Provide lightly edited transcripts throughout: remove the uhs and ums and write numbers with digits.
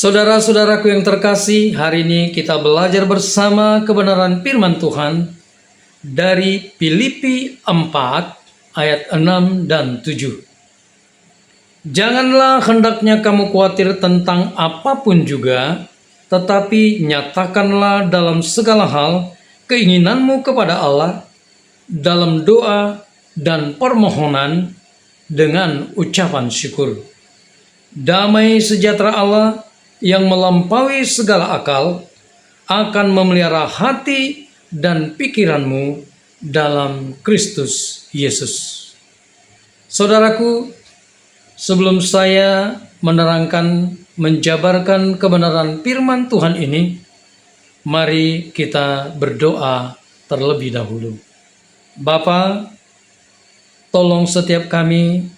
Saudara-saudaraku yang terkasih, hari ini kita belajar bersama kebenaran firman Tuhan dari Filipi 4 ayat 6 dan 7. Janganlah hendaknya kamu khawatir tentang apapun juga, tetapi nyatakanlah dalam segala hal keinginanmu kepada Allah dalam doa dan permohonan dengan ucapan syukur. Damai sejahtera Allah yang melampaui segala akal akan memelihara hati dan pikiranmu dalam Kristus Yesus. Saudaraku, sebelum saya menerangkan, menjabarkan kebenaran firman Tuhan ini, mari kita berdoa terlebih dahulu. Bapa, tolong setiap kami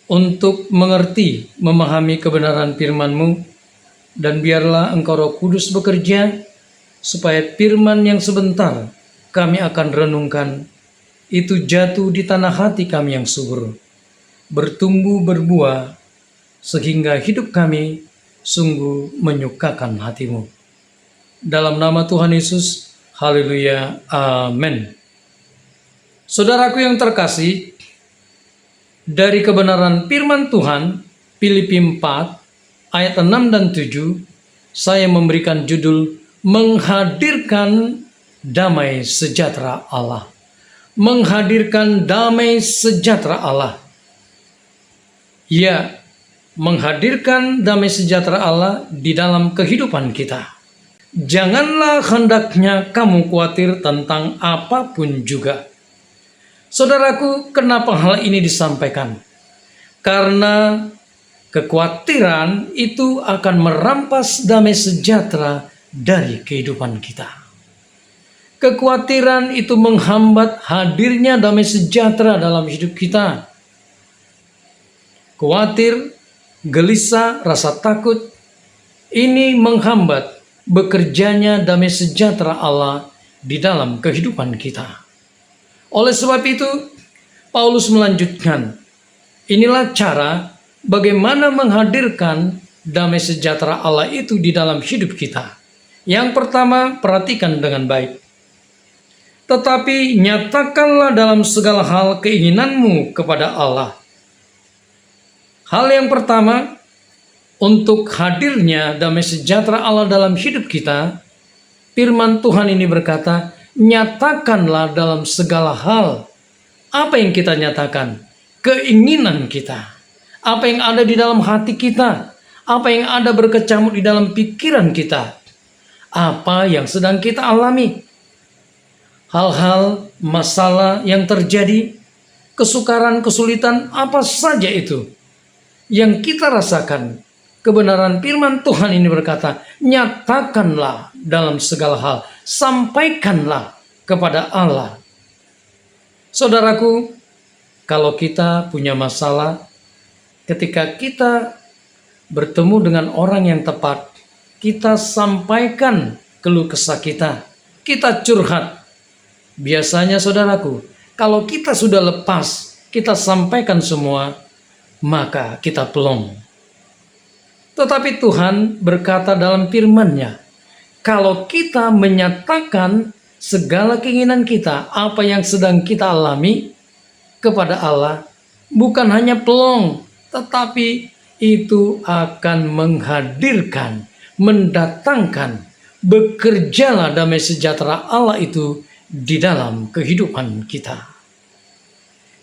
untuk mengerti, memahami kebenaran firman-Mu, dan biarlah Engkau Roh Kudus bekerja supaya firman yang sebentar kami akan renungkan itu jatuh di tanah hati kami yang subur, bertumbuh berbuah sehingga hidup kami sungguh menyukakan hati-Mu. Dalam nama Tuhan Yesus, haleluya, amin. Saudaraku yang terkasih, dari kebenaran firman Tuhan, Filipi 4 ayat 6 dan 7, saya memberikan judul menghadirkan damai sejahtera Allah. Menghadirkan damai sejahtera Allah. Ya, menghadirkan damai sejahtera Allah di dalam kehidupan kita. Janganlah hendaknya kamu khawatir tentang apapun juga. Saudaraku, kenapa hal ini disampaikan? Karena kekhawatiran itu akan merampas damai sejahtera dari kehidupan kita. Kekhawatiran itu menghambat hadirnya damai sejahtera dalam hidup kita. Khawatir, gelisah, rasa takut, ini menghambat bekerjanya damai sejahtera Allah di dalam kehidupan kita. Oleh sebab itu, Paulus melanjutkan, inilah cara bagaimana menghadirkan damai sejahtera Allah itu di dalam hidup kita. Yang pertama, perhatikan dengan baik. Tetapi nyatakanlah dalam segala hal keinginanmu kepada Allah. Hal yang pertama, untuk hadirnya damai sejahtera Allah dalam hidup kita, firman Tuhan ini berkata, nyatakanlah dalam segala hal. Apa yang kita nyatakan? Keinginan kita. Apa yang ada di dalam hati kita, apa yang ada berkecamuk di dalam pikiran kita, apa yang sedang kita alami, hal-hal, masalah yang terjadi, kesukaran, kesulitan, apa saja itu yang kita rasakan. Kebenaran firman Tuhan ini berkata, nyatakanlah dalam segala hal, sampaikanlah kepada Allah. Saudaraku, kalau kita punya masalah, ketika kita bertemu dengan orang yang tepat, kita sampaikan keluh kesah kita, kita curhat. Biasanya saudaraku, kalau kita sudah lepas, kita sampaikan semua, maka kita plong. Tetapi Tuhan berkata dalam firman-Nya, kalau kita menyatakan segala keinginan kita, apa yang sedang kita alami kepada Allah, bukan hanya plong, tetapi itu akan menghadirkan, mendatangkan, bekerjalah damai sejahtera Allah itu di dalam kehidupan kita.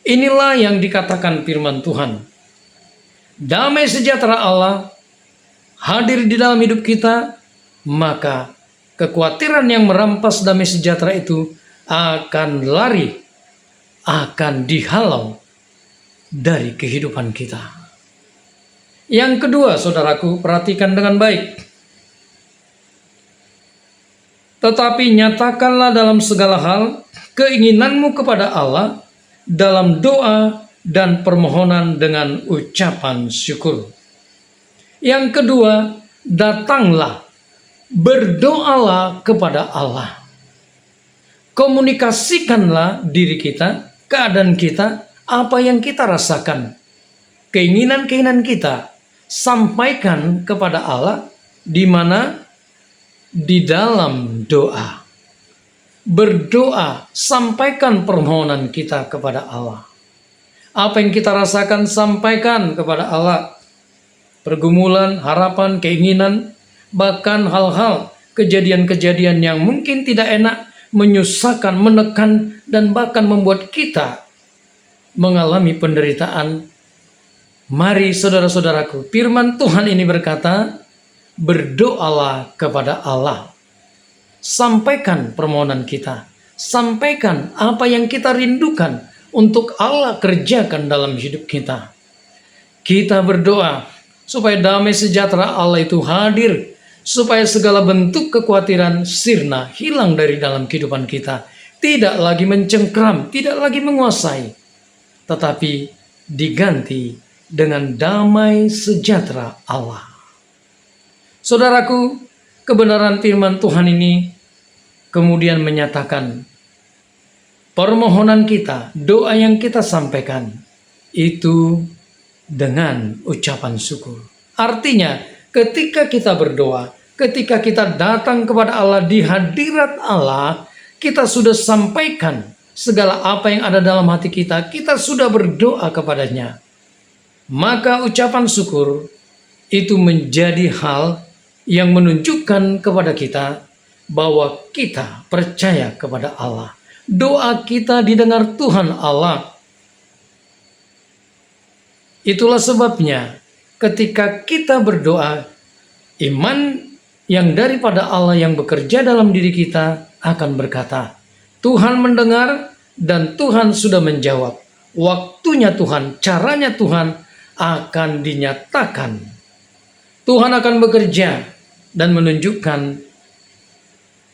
Inilah yang dikatakan firman Tuhan. Damai sejahtera Allah hadir di dalam hidup kita, maka kekhawatiran yang merampas damai sejahtera itu akan lari, akan dihalau dari kehidupan kita. Yang kedua, saudaraku, perhatikan dengan baik. Tetapi nyatakanlah dalam segala hal keinginanmu kepada Allah dalam doa dan permohonan dengan ucapan syukur. Yang kedua, datanglah, berdoalah kepada Allah. Komunikasikanlah diri kita, keadaan kita, apa yang kita rasakan, keinginan-keinginan kita, sampaikan kepada Allah, di mana di dalam doa. Berdoa, sampaikan permohonan kita kepada Allah. Apa yang kita rasakan, sampaikan kepada Allah. Pergumulan, harapan, keinginan, bahkan hal-hal, kejadian-kejadian yang mungkin tidak enak, menyusahkan, menekan, dan bahkan membuat kita mengalami penderitaan. Mari saudara-saudaraku, firman Tuhan ini berkata, berdoalah kepada Allah. Sampaikan permohonan kita. Sampaikan apa yang kita rindukan untuk Allah kerjakan dalam hidup kita. Kita berdoa supaya damai sejahtera Allah itu hadir, supaya segala bentuk kekhawatiran sirna, hilang dari dalam kehidupan kita. Tidak lagi mencengkram, tidak lagi menguasai, tetapi diganti dengan damai sejahtera Allah. Saudaraku, kebenaran firman Tuhan ini kemudian menyatakan permohonan kita, doa yang kita sampaikan itu dengan ucapan syukur. Artinya, ketika kita berdoa, ketika kita datang kepada Allah di hadirat Allah, kita sudah sampaikan segala apa yang ada dalam hati kita, kita sudah berdoa kepadanya. Maka ucapan syukur itu menjadi hal yang menunjukkan kepada kita bahwa kita percaya kepada Allah. Doa kita didengar Tuhan Allah. Itulah sebabnya ketika kita berdoa, iman yang daripada Allah yang bekerja dalam diri kita akan berkata, Tuhan mendengar dan Tuhan sudah menjawab. Waktunya Tuhan, caranya Tuhan akan dinyatakan. Tuhan akan bekerja dan menunjukkan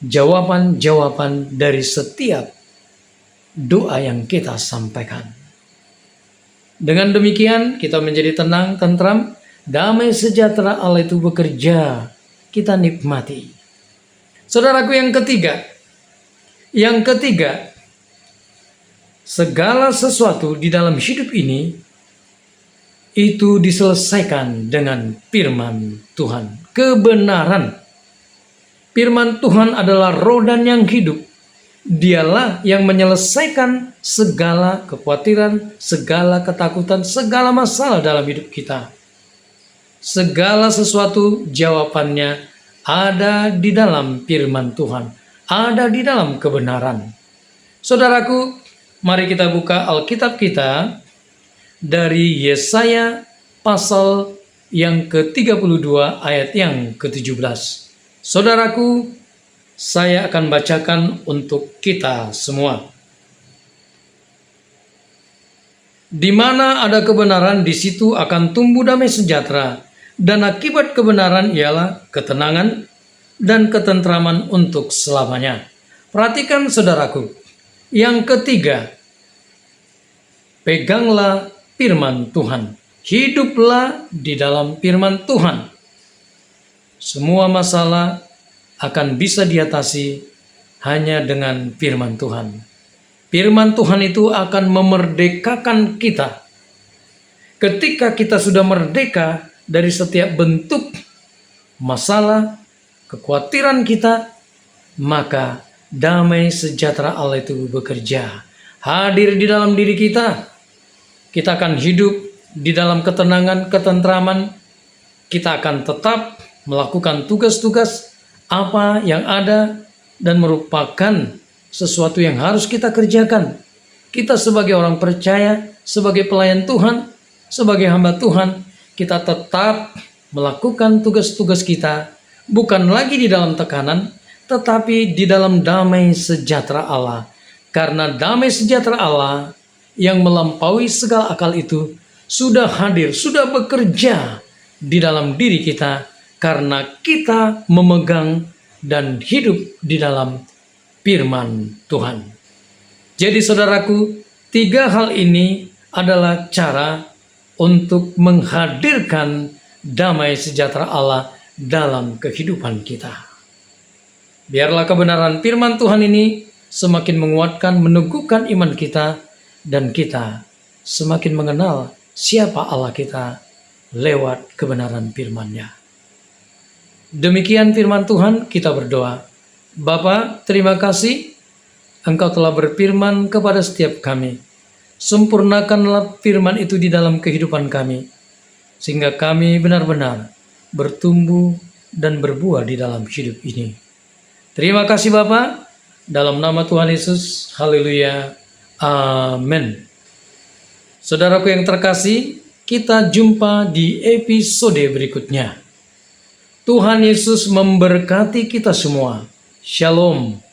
jawaban-jawaban dari setiap doa yang kita sampaikan. Dengan demikian kita menjadi tenang, tentram, damai sejahtera Allah itu bekerja, kita nikmati. Saudaraku, yang ketiga, segala sesuatu di dalam hidup ini itu diselesaikan dengan firman Tuhan, kebenaran. Firman Tuhan adalah roh dan yang hidup. Dialah yang menyelesaikan segala kekhawatiran, segala ketakutan, segala masalah dalam hidup kita. Segala sesuatu jawabannya ada di dalam firman Tuhan, ada di dalam kebenaran. Saudaraku, mari kita buka Alkitab kita dari Yesaya pasal yang ke-32 ayat yang ke-17. Saudaraku, saya akan bacakan untuk kita semua. Di mana ada kebenaran, di situ akan tumbuh damai sejahtera, dan akibat kebenaran ialah ketenangan dan ketentraman untuk selamanya. Perhatikan saudaraku, yang ketiga, peganglah firman Tuhan. Hiduplah di dalam firman Tuhan. Semua masalah akan bisa diatasi hanya dengan firman Tuhan. Firman Tuhan itu akan memerdekakan kita. Ketika kita sudah merdeka dari setiap bentuk masalah, kekhawatiran kita, maka damai sejahtera Allah itu bekerja. Hadir di dalam diri kita. Kita akan hidup di dalam ketenangan, ketentraman. Kita akan tetap melakukan tugas-tugas apa yang ada dan merupakan sesuatu yang harus kita kerjakan. Kita sebagai orang percaya, sebagai pelayan Tuhan, sebagai hamba Tuhan, kita tetap melakukan tugas-tugas kita, bukan lagi di dalam tekanan, tetapi di dalam damai sejahtera Allah. Karena damai sejahtera Allah yang melampaui segala akal itu sudah hadir, sudah bekerja di dalam diri kita, karena kita memegang dan hidup di dalam firman Tuhan. Jadi saudaraku, 3 hal ini adalah cara untuk menghadirkan damai sejahtera Allah dalam kehidupan kita. Biarlah kebenaran firman Tuhan ini semakin menguatkan, meneguhkan iman kita, dan kita semakin mengenal siapa Allah kita lewat kebenaran firman-Nya. Demikian firman Tuhan, kita berdoa. Bapa, terima kasih Engkau telah berfirman kepada setiap kami. Sempurnakanlah firman itu di dalam kehidupan kami, sehingga kami benar-benar bertumbuh dan berbuah di dalam hidup ini. Terima kasih Bapa, dalam nama Tuhan Yesus, haleluya, amin. Saudaraku yang terkasih, kita jumpa di episode berikutnya. Tuhan Yesus memberkati kita semua. Shalom.